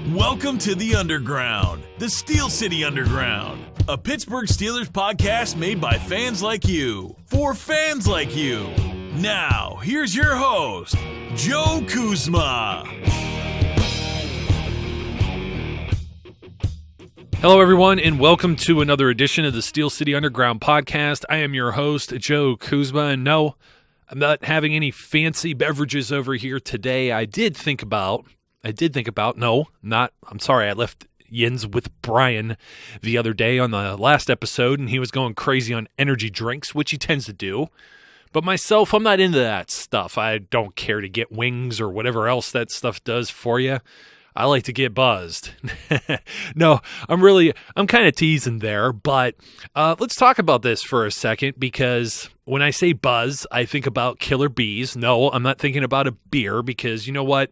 Welcome to the Underground, the Steel City Underground, a Pittsburgh Steelers podcast made by fans like you, for fans like you. Now, here's your host, Joe Kuzma. Hello, everyone, and welcome to another edition of the Steel City Underground podcast. I am your host, Joe Kuzma, and no, I'm not having any fancy beverages over here today. I left Yins with Brian the other day on the last episode, and he was going crazy on energy drinks, which he tends to do. But myself, I'm not into that stuff. I don't care to get wings or whatever else that stuff does for you. I like to get buzzed. No, I'm kind of teasing there, but let's talk about this for a second, because when I say buzz, I think about killer bees. No, I'm not thinking about a beer, because you know what?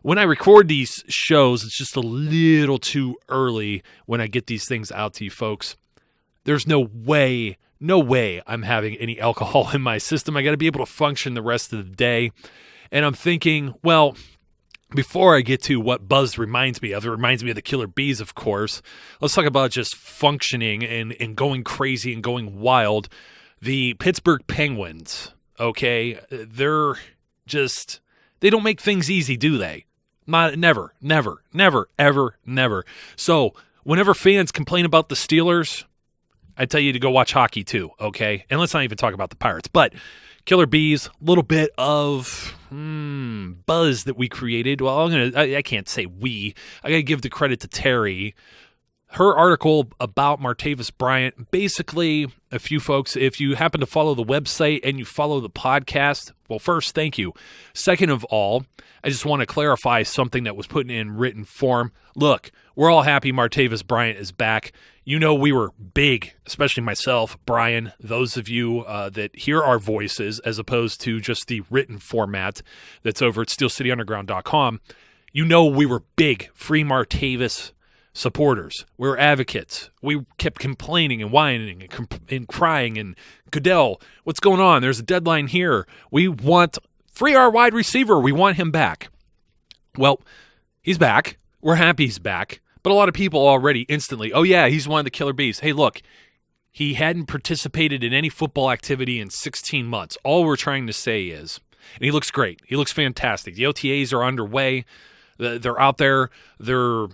When I record these shows, it's just a little too early when I get these things out to you folks. There's no way I'm having any alcohol in my system. I got to be able to function the rest of the day. And I'm thinking, well, before I get to what buzz reminds me of, it reminds me of the killer bees, of course. Let's talk about just functioning and going crazy and going wild. The Pittsburgh Penguins, okay, they don't make things easy, do they? Never. So whenever fans complain about the Steelers, I tell you to go watch hockey too, okay? And let's not even talk about the Pirates. But Killer Bees, a little bit of buzz that we created. Well, I can't say we. I got to give the credit to Terry. Her article about Martavis Bryant, basically, a few folks, if you happen to follow the website and you follow the podcast, well, first, thank you. Second of all, I just want to clarify something that was put in written form. Look, we're all happy Martavis Bryant is back. You know, we were big, especially myself, Brian, those of you that hear our voices as opposed to just the written format that's over at steelcityunderground.com. You know, we were big Free Martavis supporters. We were advocates. We kept complaining and whining and crying and Goodell, what's going on? There's a deadline here. We want free our wide receiver. We want him back. Well, he's back. We're happy he's back. But a lot of people already instantly, oh yeah, he's one of the killer bees. Hey, look, he hadn't participated in any football activity in 16 months. All we're trying to say is, and he looks great. He looks fantastic. The OTAs are underway. They're out there. They're,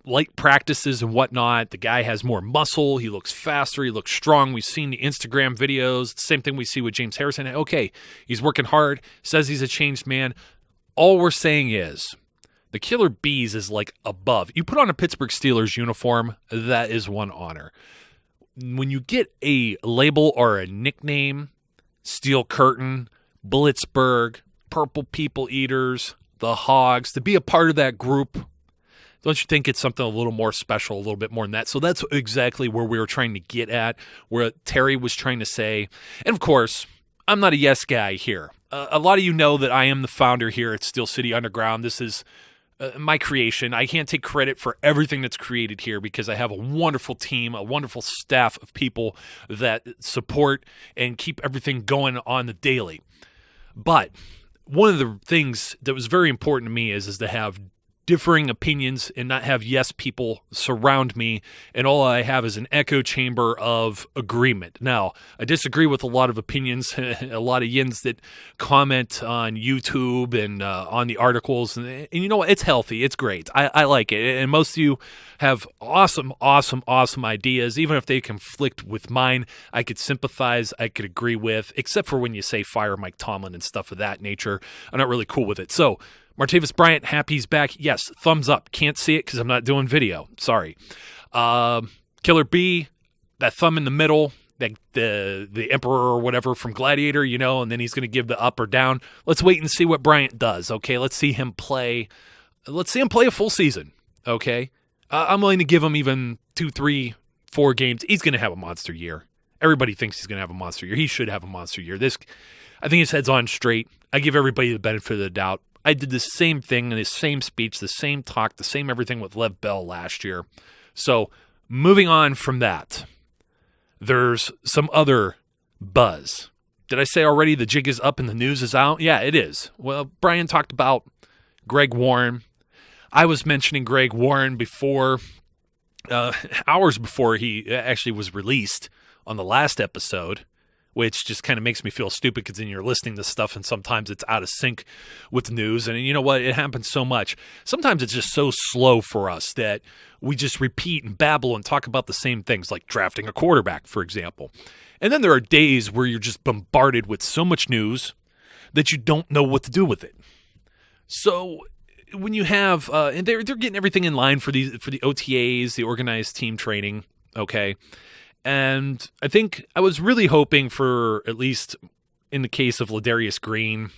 light practices and whatnot. The guy has more muscle. He looks faster. He looks strong. We've seen the Instagram videos. Same thing we see with James Harrison. Okay, he's working hard. Says he's a changed man. All we're saying is the Killer Bees is like above. You put on a Pittsburgh Steelers uniform, that is one honor. When you get a label or a nickname, Steel Curtain, Blitzburg, Purple People Eaters, the Hogs, to be a part of that group, don't you think it's something a little more special, a little bit more than that? So that's exactly where we were trying to get at, where Terry was trying to say. And of course, I'm not a yes guy here. A lot of you know that I am the founder here at Steel City Underground. This is my creation. I can't take credit for everything that's created here because I have a wonderful team, a wonderful staff of people that support and keep everything going on the daily. But one of the things that was very important to me is to have differing opinions and not have yes people surround me, and all I have is an echo chamber of agreement. Now, I disagree with a lot of opinions, a lot of yins that comment on YouTube and on the articles, and you know what? It's healthy. It's great. I like it, and most of you have awesome ideas. Even if they conflict with mine, I could sympathize, I could agree with, except for when you say fire Mike Tomlin and stuff of that nature. I'm not really cool with it. So, Martavis Bryant, happy he's back. Yes, thumbs up. Can't see it because I'm not doing video. Sorry. Killer B, that thumb in the middle, the Emperor or whatever from Gladiator, and then he's going to give the up or down. Let's wait and see what Bryant does, okay? Let's see him play. Let's see him play a full season, okay? I'm willing to give him even 2, 3, 4 games. He's going to have a monster year. Everybody thinks he's going to have a monster year. He should have a monster year. I think his head's on straight. I give everybody the benefit of the doubt. I did the same thing in the same speech, the same talk, the same everything with Lev Bell last year. So moving on from that, there's some other buzz. Did I say already the jig is up and the news is out? Yeah, it is. Well, Brian talked about Greg Warren. I was mentioning Greg Warren before, hours before he actually was released on the last episode, which just kind of makes me feel stupid because then you're listening to stuff and sometimes it's out of sync with the news. And you know what? It happens so much. Sometimes it's just so slow for us that we just repeat and babble and talk about the same things, like drafting a quarterback, for example. And then there are days where you're just bombarded with so much news that you don't know what to do with it. So when you have, and they're getting everything in line for the OTAs, the organized team training, okay? And I think I was really hoping for, at least in the case of Ladarius Green,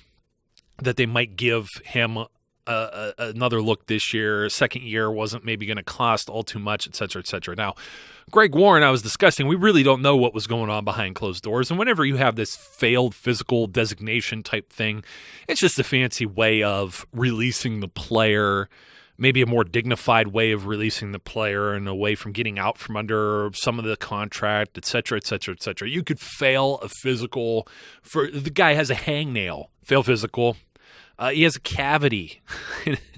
that they might give him another look this year. Second year wasn't maybe going to cost all too much, et cetera, et cetera. Now, Greg Warren, I was discussing, we really don't know what was going on behind closed doors. And whenever you have this failed physical designation type thing, it's just a fancy way of releasing the player, maybe a more dignified way of releasing the player and away from getting out from under some of the contract, et cetera, et cetera, et cetera. You could fail a physical. The guy has a hangnail, fail physical. He has a cavity.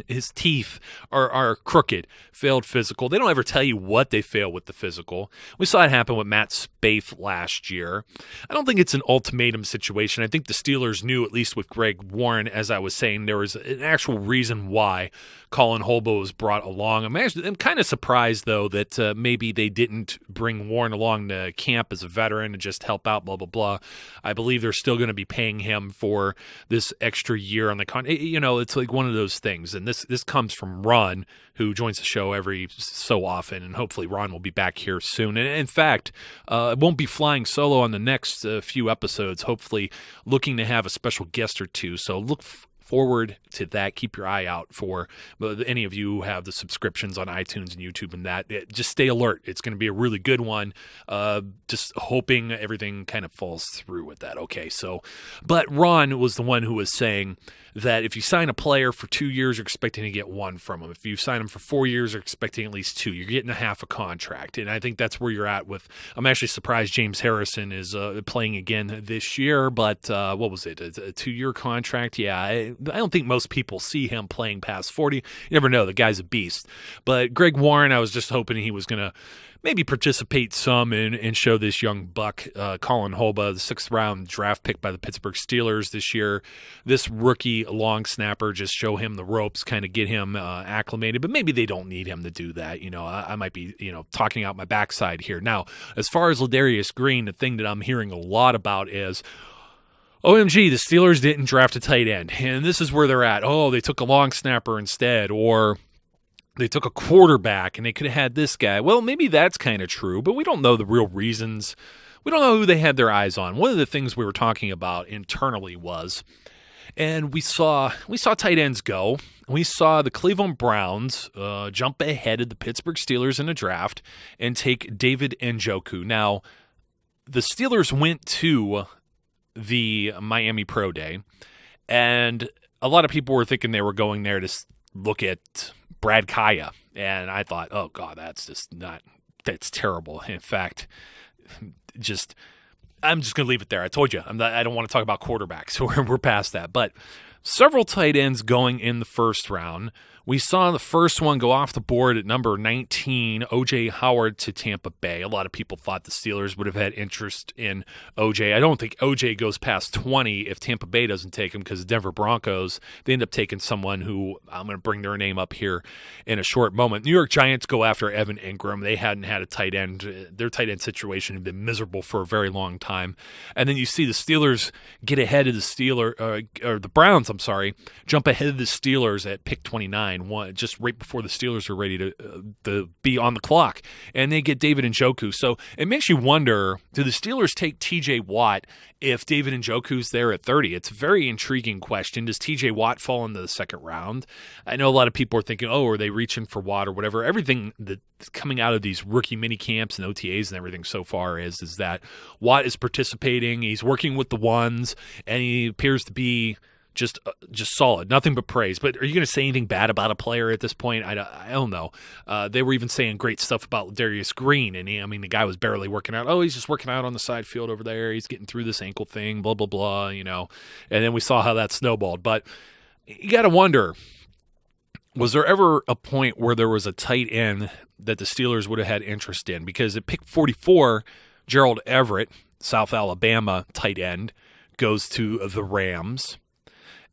His teeth are crooked. Failed physical. They don't ever tell you what they fail with the physical. We saw it happen with Matt Spaeth last year. I don't think it's an ultimatum situation. I think the Steelers knew, at least with Greg Warren, as I was saying, there was an actual reason why Colin Holbo was brought along. I'm kind of surprised, though, that maybe they didn't bring Warren along to camp as a veteran and just help out, blah, blah, blah. I believe they're still going to be paying him for this extra year on the contract. You know, it's like one of those things. And this comes from Ron, who joins the show every so often, and hopefully Ron will be back here soon. And in fact, it won't be flying solo on the next few episodes, hopefully looking to have a special guest or two. So look forward to that. Keep your eye out for any of you who have the subscriptions on iTunes and YouTube and that. Just stay alert. It's going to be a really good one. Just hoping everything kind of falls through with that. Okay, so, but Ron was the one who was saying that if you sign a player for 2 years, you're expecting to get one from him. If you sign him for 4 years, you're expecting at least two. You're getting a half a contract. And I think that's where you're at with, I'm actually surprised James Harrison is playing again this year, but what was it? A 2-year contract? Yeah, I don't think most people see him playing past 40. You never know. The guy's a beast. But Greg Warren, I was just hoping he was going to maybe participate some and show this young buck, Colin Holba, the 6th-round draft pick by the Pittsburgh Steelers this year. This rookie long snapper, just show him the ropes, kind of get him acclimated. But maybe they don't need him to do that. You know, I might be, talking out my backside here. Now, as far as Ladarius Green, the thing that I'm hearing a lot about is, OMG, the Steelers didn't draft a tight end. And this is where they're at. Oh, they took a long snapper instead, or they took a quarterback and they could have had this guy. Well, maybe that's kind of true, but we don't know the real reasons. We don't know who they had their eyes on. One of the things we were talking about internally was, and we saw tight ends go. We saw the Cleveland Browns jump ahead of the Pittsburgh Steelers in a draft and take David Njoku. Now, the Steelers went to the Miami Pro Day, and a lot of people were thinking they were going there to look at Brad Kaya, and I thought, oh God, that's terrible. In fact, I'm just going to leave it there. I told you, I don't want to talk about quarterbacks. We're past that. But several tight ends going in the first round. We saw the first one go off the board at number 19, O.J. Howard to Tampa Bay. A lot of people thought the Steelers would have had interest in O.J. I don't think O.J. goes past 20 if Tampa Bay doesn't take him, because the Denver Broncos, they end up taking someone who I'm going to bring their name up here in a short moment. New York Giants go after Evan Ingram. They hadn't had a tight end. Their tight end situation had been miserable for a very long time. And then you see the Steelers get ahead of the Browns, jump ahead of the Steelers at pick 29. Just right before the Steelers are ready to be on the clock, and they get David Njoku. So it makes you wonder, do the Steelers take TJ Watt if David Njoku's there at 30? It's a very intriguing question. Does TJ Watt fall into the second round? I know a lot of people are thinking, oh, are they reaching for Watt or whatever? Everything that's coming out of these rookie mini camps and OTAs and everything so far is that Watt is participating, he's working with the ones, and he appears to be just solid, nothing but praise. But are you going to say anything bad about a player at this point? I don't know. They were even saying great stuff about Ladarius Green, and the guy was barely working out. Oh, he's just working out on the side field over there. He's getting through this ankle thing, blah, blah, blah, And then we saw how that snowballed. But you got to wonder, was there ever a point where there was a tight end that the Steelers would have had interest in? Because at pick 44, Gerald Everett, South Alabama tight end, goes to the Rams.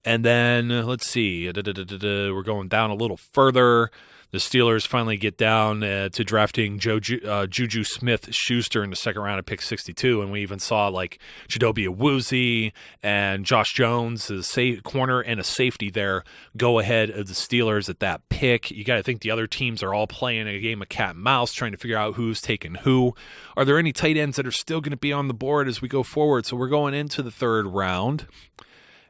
And then, let's see, we're going down a little further. The Steelers finally get down to drafting Juju Smith-Schuster in the second round of pick 62, and we even saw like Chidobe Awuzie and Josh Jones, the corner and a safety there, go ahead of the Steelers at that pick. You got to think the other teams are all playing a game of cat and mouse, trying to figure out who's taking who. Are there any tight ends that are still going to be on the board as we go forward? So we're going into the third round.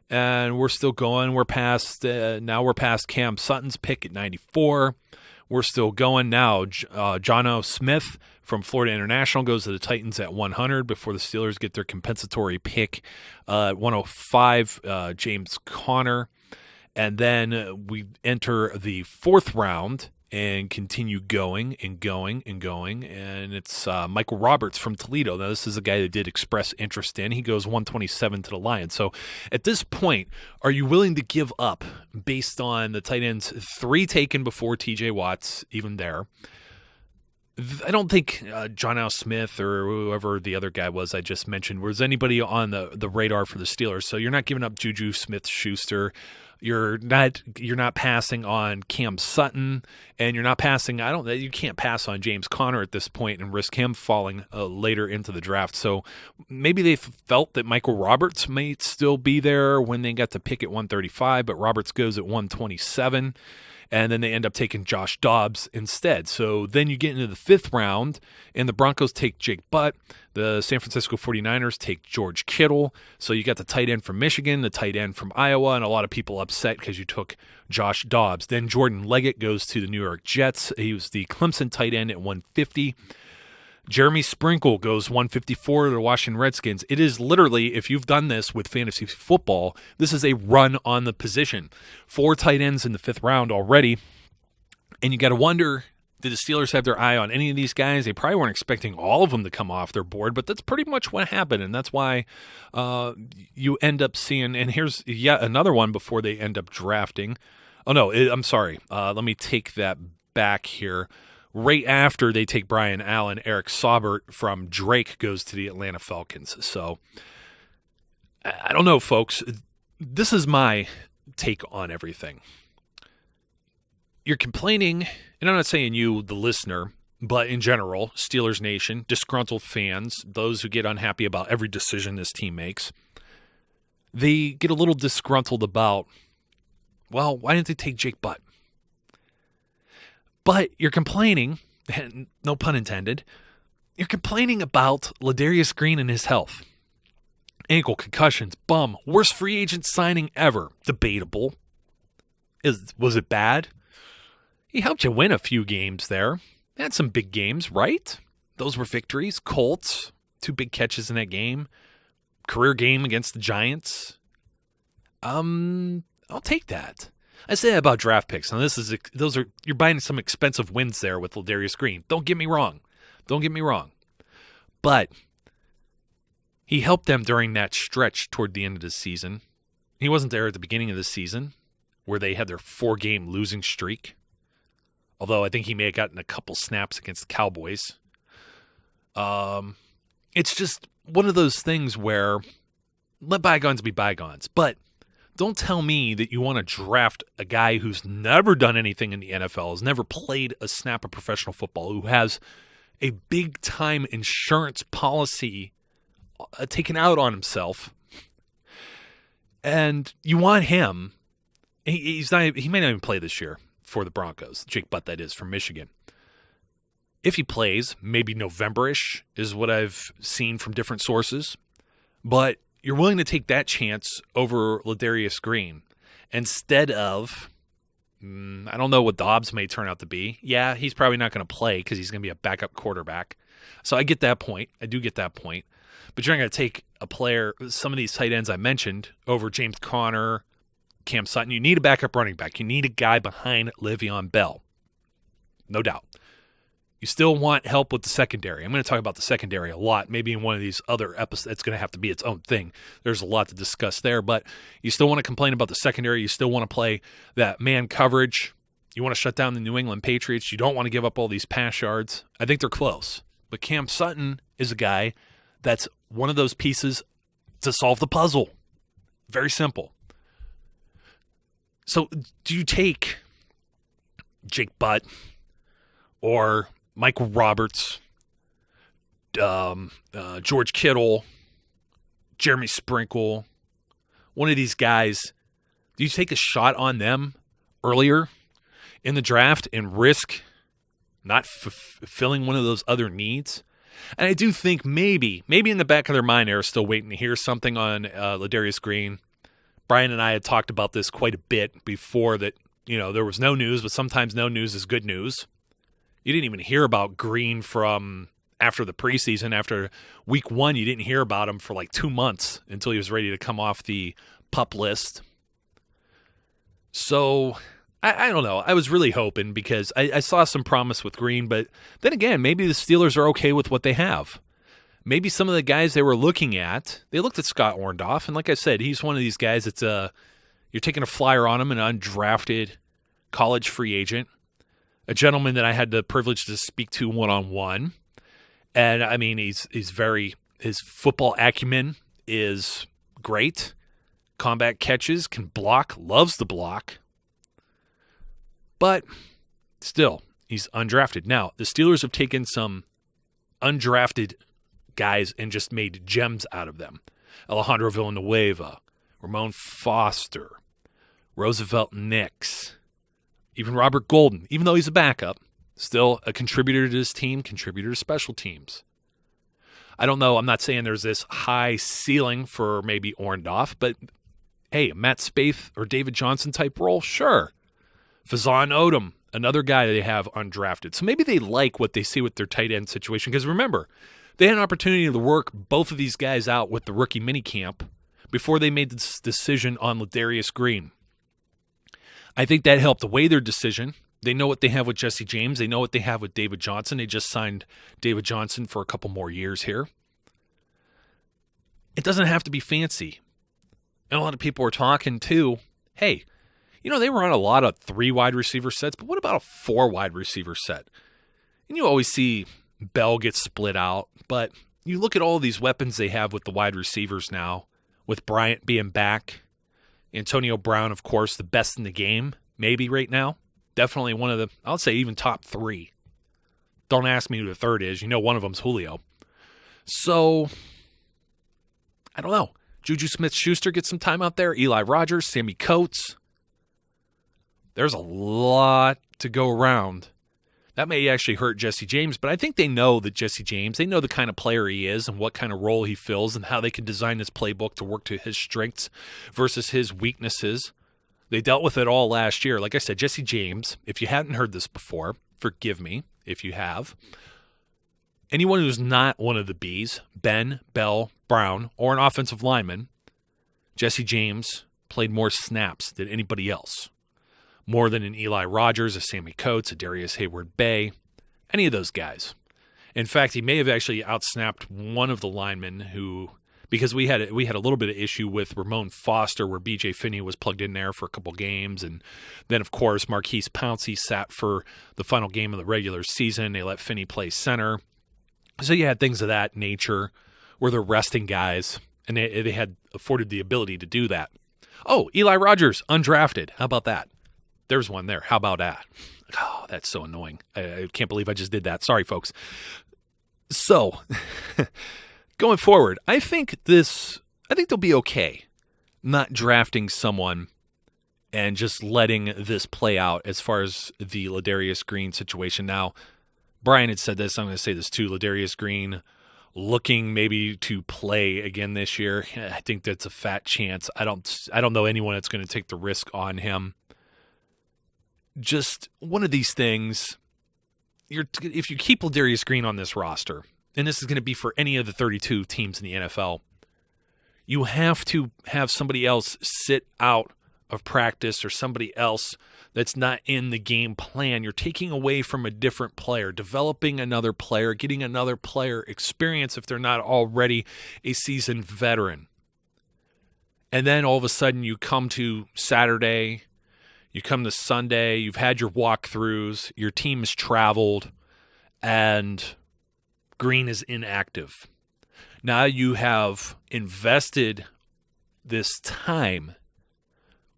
And we're still going. We're past Cam Sutton's pick at 94. We're still going now. Jono Smith from Florida International goes to the Titans at 100 before the Steelers get their compensatory pick at 105. James Conner. And then we enter the fourth round and continue going and going and going. And it's Michael Roberts from Toledo. Now, this is a guy that did express interest in. He goes 127 to the Lions. So at this point, are you willing to give up based on the tight ends, 3 taken before TJ Watt's even there? I don't think John Al Smith or whoever the other guy was I just mentioned was anybody on the radar for the Steelers. So you're not giving up Juju Smith-Schuster. You're not passing on Cam Sutton, and you're not passing. You can't pass on James Conner at this point and risk him falling later into the draft. So maybe they felt that Michael Roberts may still be there when they got to pick at 135, but Roberts goes at 127. And then they end up taking Josh Dobbs instead. So then you get into the fifth round, and the Broncos take Jake Butt. The San Francisco 49ers take George Kittle. So you got the tight end from Michigan, the tight end from Iowa, and a lot of people upset because you took Josh Dobbs. Then Jordan Leggett goes to the New York Jets. He was the Clemson tight end at 150. Jeremy Sprinkle goes 154 to the Washington Redskins. It is literally, if you've done this with fantasy football, this is a run on the position. 4 tight ends in the fifth round already. And you got to wonder, did the Steelers have their eye on any of these guys? They probably weren't expecting all of them to come off their board, but that's pretty much what happened. And that's why you end up seeing, and here's yet another one before they end up drafting. Oh, no, I'm sorry. Let me take that back here. Right after they take Brian Allen, Eric Saubert from Drake goes to the Atlanta Falcons. So, I don't know, folks. This is my take on everything. You're complaining, and I'm not saying you, the listener, but in general, Steelers Nation, disgruntled fans, those who get unhappy about every decision this team makes, they get a little disgruntled about, well, why didn't they take Jake Butt? But you're complaining, and no pun intended, you're complaining about Ladarius Green and his health. Ankle, concussions, bum, worst free agent signing ever. Debatable. Was it bad? He helped you win a few games there. Had some big games, right? Those were victories. Colts, 2 big catches in that game. Career game against the Giants. I'll take that. I say that about draft picks. Now you're buying some expensive wins there with Ladarius Green. Don't get me wrong. But he helped them during that stretch toward the end of the season. He wasn't there at the beginning of the season where they had their 4-game losing streak. Although I think he may have gotten a couple snaps against the Cowboys. It's just one of those things where let bygones be bygones. But don't tell me that you want to draft a guy who's never done anything in the NFL, has never played a snap of professional football, who has a big-time insurance policy taken out on himself, and you want him. He may not even play this year for the Broncos. Jake Butt, that is, from Michigan. If he plays, maybe November-ish is what I've seen from different sources, but you're willing to take that chance over Ladarius Green instead of, I don't know what Dobbs may turn out to be. Yeah, he's probably not going to play because he's going to be a backup quarterback. So I get that point. I do get that point. But you're not going to take a player, some of these tight ends I mentioned, over James Conner, Cam Sutton. You need a backup running back. You need a guy behind Le'Veon Bell. No doubt. You still want help with the secondary. I'm going to talk about the secondary a lot. Maybe in one of these other episodes, it's going to have to be its own thing. There's a lot to discuss there, but you still want to complain about the secondary. You still want to play that man coverage. You want to shut down the New England Patriots. You don't want to give up all these pass yards. I think they're close. But Cam Sutton is a guy that's one of those pieces to solve the puzzle. Very simple. So do you take Jake Butt or Michael Roberts, George Kittle, Jeremy Sprinkle, one of these guys, do you take a shot on them earlier in the draft and risk not fulfilling one of those other needs? And I do think maybe in the back of their mind they're still waiting to hear something on Ladarius Green. Brian and I had talked about this quite a bit before that, there was no news, but sometimes no news is good news. You didn't even hear about Green from after the preseason. After week 1, you didn't hear about him for like 2 months until he was ready to come off the PUP list. So I don't know. I was really hoping because I saw some promise with Green, but then again, maybe the Steelers are okay with what they have. Maybe some of the guys they were looking at, they looked at Scott Orndoff, and like I said, he's one of these guys that's you're taking a flyer on him, an undrafted college free agent, a gentleman that I had the privilege to speak to one-on-one. And I mean, his football acumen is great. Combat catches, can block, loves the block. But still, he's undrafted. Now, the Steelers have taken some undrafted guys and just made gems out of them. Alejandro Villanueva, Ramon Foster, Roosevelt Nix, even Robert Golden, even though he's a backup, still a contributor to this team, contributor to special teams. I don't know. I'm not saying there's this high ceiling for maybe Orndoff, but hey, Matt Spaeth or David Johnson type role, sure. Fazan Odom, another guy they have undrafted. So maybe they like what they see with their tight end situation. Because remember, they had an opportunity to work both of these guys out with the rookie minicamp before they made this decision on Ladarius Green. I think that helped weigh their decision. They know what they have with Jesse James. They know what they have with David Johnson. They just signed David Johnson for a couple more years here. It doesn't have to be fancy. And a lot of people are talking too, hey, they were on a lot of 3 wide receiver sets, but what about a 4 wide receiver set? And you always see Bell get split out, but you look at all these weapons they have with the wide receivers now, with Bryant being back, Antonio Brown, of course, the best in the game, maybe right now. Definitely one of the, I'll say even top 3. Don't ask me who the third is. One of them's Julio. So, I don't know. Juju Smith-Schuster gets some time out there. Eli Rogers, Sammy Coates. There's a lot to go around. That may actually hurt Jesse James, but I think they know that Jesse James, they know the kind of player he is and what kind of role he fills and how they can design this playbook to work to his strengths versus his weaknesses. They dealt with it all last year. Like I said, Jesse James, if you hadn't heard this before, forgive me if you have. Anyone who's not one of the Bs, Ben, Bell, Brown, or an offensive lineman, Jesse James played more snaps than anybody else. More than an Eli Rogers, a Sammy Coates, a Darius Hayward-Bay, any of those guys. In fact, he may have actually outsnapped one of the linemen who, because we had a little bit of issue with Ramon Foster where B.J. Finney was plugged in there for a couple games. And then, of course, Marquise Pouncey sat for the final game of the regular season. They let Finney play center. So you had things of that nature where they're resting guys, and they had afforded the ability to do that. Oh, Eli Rogers, undrafted. How about that? There's one there. How about that? Oh, that's so annoying. I can't believe I just did that. Sorry, folks. So, going forward, I think they'll be okay not drafting someone and just letting this play out as far as the Ladarius Green situation. Now, Brian had said this. I'm going to say this too. Ladarius Green looking maybe to play again this year. I think that's a fat chance. I don't know anyone that's going to take the risk on him. Just one of these things, if you keep Ladarius Green on this roster, and this is going to be for any of the 32 teams in the NFL, you have to have somebody else sit out of practice or somebody else that's not in the game plan. You're taking away from a different player, developing another player, getting another player experience if they're not already a seasoned veteran. And then all of a sudden you come to Saturday, You come this Sunday, you've had your walkthroughs, your team has traveled, and Green is inactive. Now you have invested this time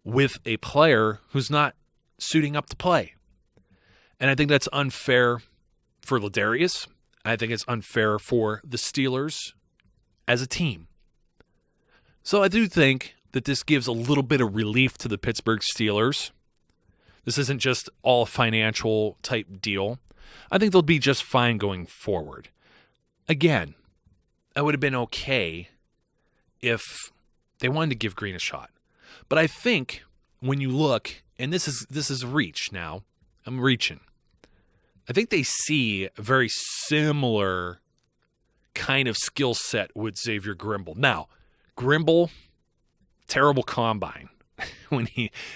with a player who's not suiting up to play. And I think that's unfair for Ladarius. I think it's unfair for the Steelers as a team. So I do think that this gives a little bit of relief to the Pittsburgh Steelers. This isn't just all financial type deal. I think they'll be just fine going forward. Again, I would have been okay if they wanted to give Green a shot. But I think when you look, and this is reach now, I'm reaching. I think they see a very similar kind of skill set with Xavier Grimble. Now, Grimble, terrible combine.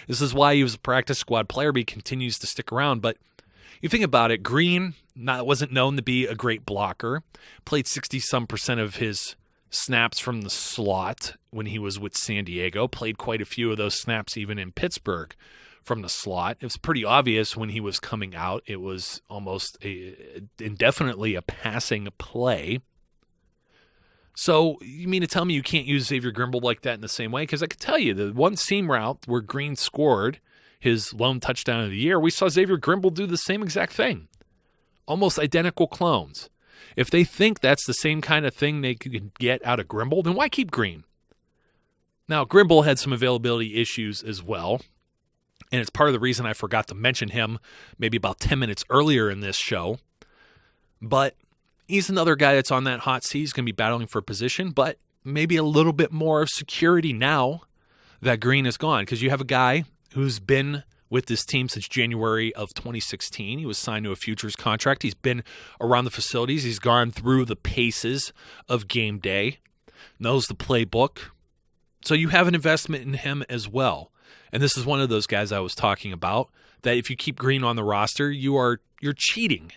This is why he was a practice squad player, but he continues to stick around. But you think about it, Green wasn't known to be a great blocker. Played 60-some% of his snaps from the slot when he was with San Diego. Played quite a few of those snaps even in Pittsburgh from the slot. It was pretty obvious when he was coming out. It was almost indefinitely a passing play. So you mean to tell me you can't use Xavier Grimble like that in the same way? Because I could tell you, the one seam route where Green scored his lone touchdown of the year, we saw Xavier Grimble do the same exact thing. Almost identical clones. If they think that's the same kind of thing they could get out of Grimble, then why keep Green? Now, Grimble had some availability issues as well, and it's part of the reason I forgot to mention him maybe about 10 minutes earlier in this show. But he's another guy that's on that hot seat. He's going to be battling for a position, but maybe a little bit more of security now that Green is gone, because you have a guy who's been with this team since January of 2016. He was signed to a futures contract. He's been around the facilities. He's gone through the paces of game day, knows the playbook. So you have an investment in him as well. And this is one of those guys I was talking about, that if you keep Green on the roster, you're cheating.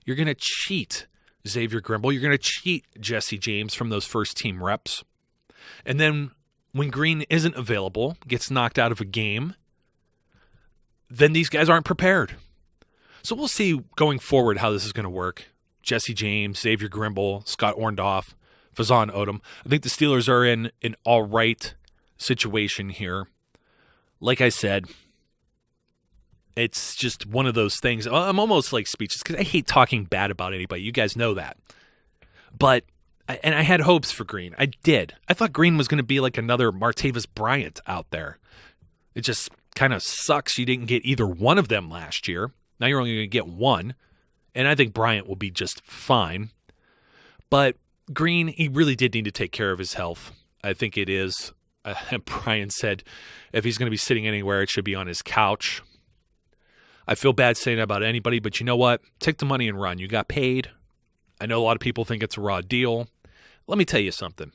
You're going to cheat Xavier Grimble. You're going to cheat Jesse James from those first team reps. And then when Green isn't available, gets knocked out of a game, then these guys aren't prepared. So we'll see going forward how this is going to work. Jesse James, Xavier Grimble, Scott Orndorff, Fazan Odom. I think the Steelers are in an all right situation here. Like I said, it's just one of those things. I'm almost like speechless because I hate talking bad about anybody. You guys know that. But, and I had hopes for Green. I did. I thought Green was going to be like another Martavis Bryant out there. It just kind of sucks you didn't get either one of them last year. Now you're only going to get one. And I think Bryant will be just fine. But Green, he really did need to take care of his health. I think it is. Brian said if he's going to be sitting anywhere, it should be on his couch. I feel bad saying that about anybody, but you know what? Take the money and run. You got paid. I know a lot of people think it's a raw deal. Let me tell you something.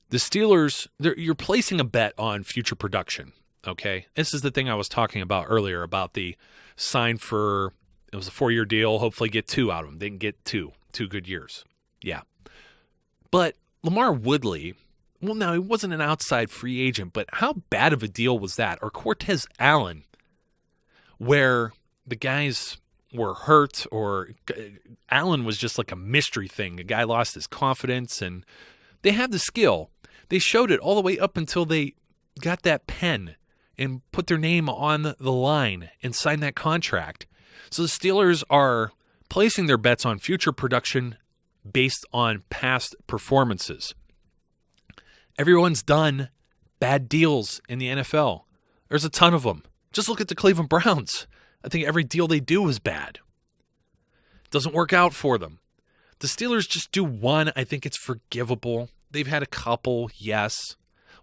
The Steelers, you're placing a bet on future production, okay? This is the thing I was talking about earlier about the sign for, it was a 4-year deal, hopefully get 2 out of them. They can get 2 good years. Yeah. But Lamar Woodley, well, now he wasn't an outside free agent, but how bad of a deal was that? Or Cortez Allen, where the guys were hurt, or Allen was just like a mystery thing. The guy lost his confidence, and they had the skill. They showed it all the way up until they got that pen and put their name on the line and signed that contract. So the Steelers are placing their bets on future production based on past performances. Everyone's done bad deals in the NFL. There's a ton of them. Just look at the Cleveland Browns. I think every deal they do is bad. Doesn't work out for them. The Steelers just do one. I think it's forgivable. They've had a couple, yes.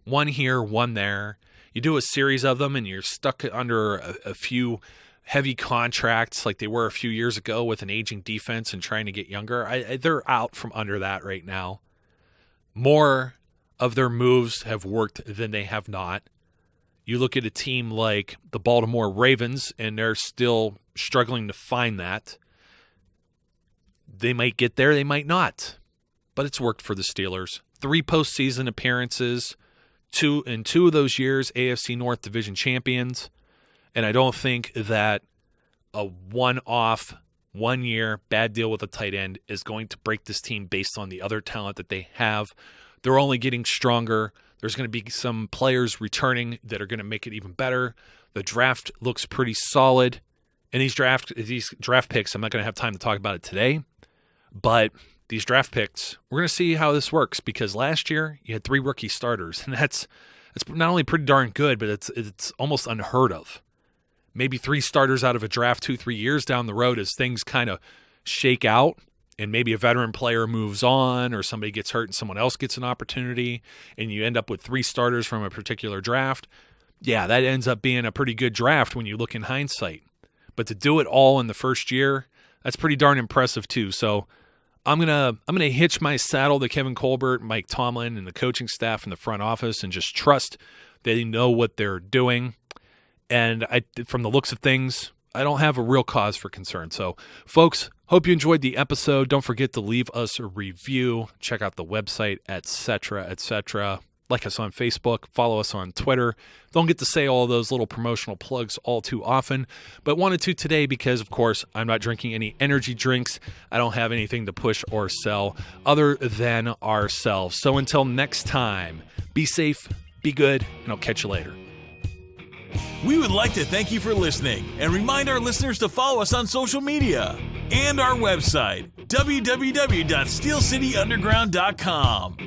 One here, one there. You do a series of them and you're stuck under a few heavy contracts like they were a few years ago with an aging defense and trying to get younger. They're out from under that right now. More of their moves have worked than they have not. You look at a team like the Baltimore Ravens, and they're still struggling to find that. They might get there, they might not. But it's worked for the Steelers. 3 postseason appearances, in two of those years, AFC North Division champions. And I don't think that a one-off, 1 year bad deal with a tight end is going to break this team based on the other talent that they have. They're only getting stronger. There's going to be some players returning that are going to make it even better. The draft looks pretty solid. And these draft picks, I'm not going to have time to talk about it today, but these draft picks, we're going to see how this works, because last year you had 3 rookie starters, and it's not only pretty darn good, but it's almost unheard of. Maybe 3 starters out of a draft 2-3 years down the road as things kind of shake out, and maybe a veteran player moves on, or somebody gets hurt and someone else gets an opportunity, and you end up with 3 starters from a particular draft. Yeah, that ends up being a pretty good draft when you look in hindsight. But to do it all in the first year, that's pretty darn impressive too. So I'm gonna hitch my saddle to Kevin Colbert, Mike Tomlin, and the coaching staff in the front office, and just trust they know what they're doing. And from the looks of things, I don't have a real cause for concern. So, folks, hope you enjoyed the episode. Don't forget to leave us a review. Check out the website, etc., etc. Like us on Facebook, follow us on Twitter. Don't get to say all those little promotional plugs all too often, but wanted to today because, of course, I'm not drinking any energy drinks. I don't have anything to push or sell other than ourselves. So until next time, be safe, be good, and I'll catch you later. We would like to thank you for listening and remind our listeners to follow us on social media and our website, www.steelcityunderground.com.